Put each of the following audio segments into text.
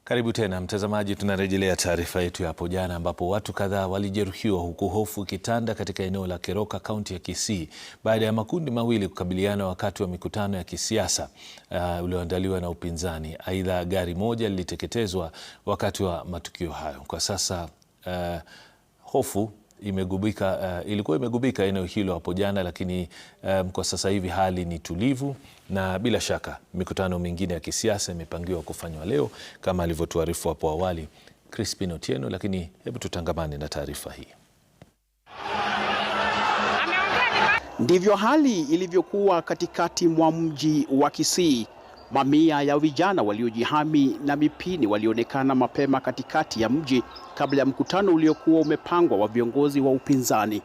Karibu tena mtazamaji, tunarejelea taarifa yetu ya hapo jana ambapo watu kadhaa walijeruhiwa huku hofu ikitanda katika eneo la Keroka, kaunti ya Kisii baada ya makundi mawili kukabiliana wakati wa mikutano ya kisiasa ulioandaliwa na upinzani. Aidha, gari moja liliteketezwa wakati wa matukio hayo. Kwa sasa hofu ilikuwa imegubika eneo hilo hapo jana, lakini kwa sasa hivi hali ni tulivu na bila shaka mikutano mingine ya kisiasa imepangiwa kufanywa leo kama alivyotuarifu hapo awali Crispin Otieno, lakini hebu tutangamane na taarifa hii. Ndivyo hali ilivyokuwa katikati mwa mji wa Kisii. Mamia ya vijana waliojihami na mipini walionekana mapema katikati ya mji kabla ya mkutano uliokuwa umepangwa wa viongozi wa upinzani.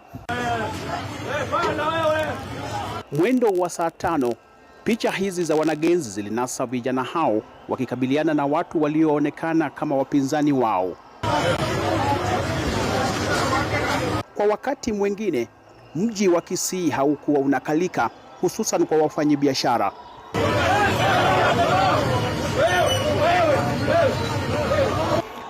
Mwendo wa saa 5, picha hizi za wanagenzi zilinasa vijana hao wakikabiliana na watu walioonekana kama wapinzani wao. Kwa wakati mwingine, mji wa Kisii haukuwa unakalika, hususan kwa wafanyabiashara.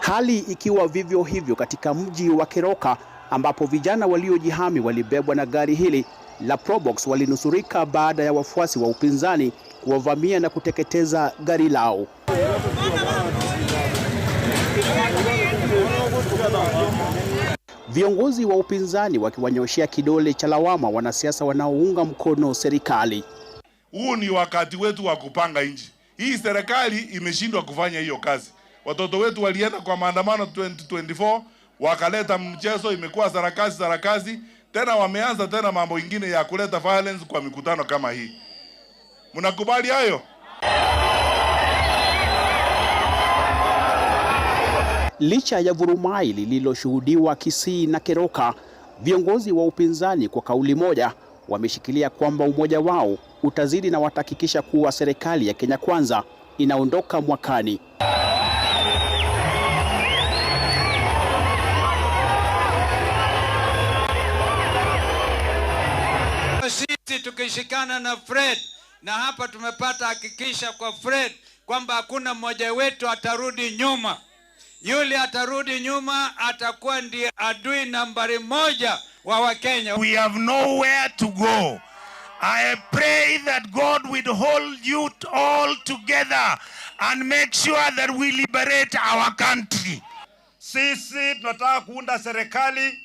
Hali ikiwa vivyo hivyo katika mji wa Keroka ambapo vijana waliojihami walibebwa na gari hili la Probox walinusurika baada ya wafuasi wa upinzani kuwavamia na kuteketeza gari lao. Viongozi wa upinzani wakiwanyoshea kidole cha lawama wanasiasa wanaounga mkono serikali. Huu ni wakati wetu wa kupanga nchi. Hii serikali imeshindwa kufanya hiyo kazi. Watoto wetu walienda kwa maandamano 2024, wakaleta mchezo, imekuwa sarakazi, tena wameanza tena mambo ingine ya kuleta violence kwa mikutano kama hii. Mnakubali hayo? Licha ya vurumai lililoshuhudiwa Kisii na Keroka, viongozi wa upinzani kwa kauli moja wameshikilia kwamba umoja wao utazidi na watahakikisha kuwa serikali ya Kenya Kwanza inaondoka mwakani. Sisi tukishikana na Fred, na hapa tumepata hakikisha kwa Fred kwamba hakuna mmoja wetu atarudi nyuma. Yule atarudi nyuma atakuwa ndiye adui nambari 1 wa Wakenya. We have nowhere to go. I pray that God will hold you all together and make sure that we liberate our country. Sisi tunataka kuunda serikali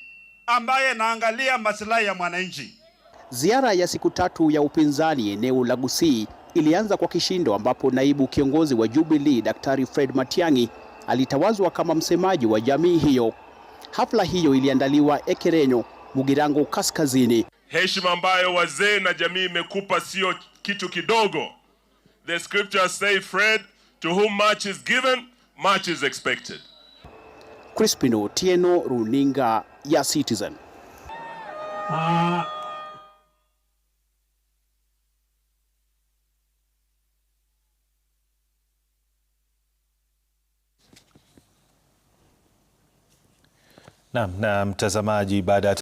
ambaye inaangalia maslahi ya mwananchi. Ziara ya siku 3 ya upinzani eneo la Gusii ilianza kwa kishindo ambapo naibu kiongozi wa Jubilee Daktari Fred Matiang'i alitawazwa kama msemaji wa jamii hiyo. Hafla hiyo iliandaliwa Ekerenyo, Mugirango Kaskazini. Heshima ambayo wazee na jamii imekupa sio kitu kidogo. The scriptures say, Fred, to whom much is given, much is expected. Crispin Otieno, runinga ya Citizen. Na mtazamaji, baada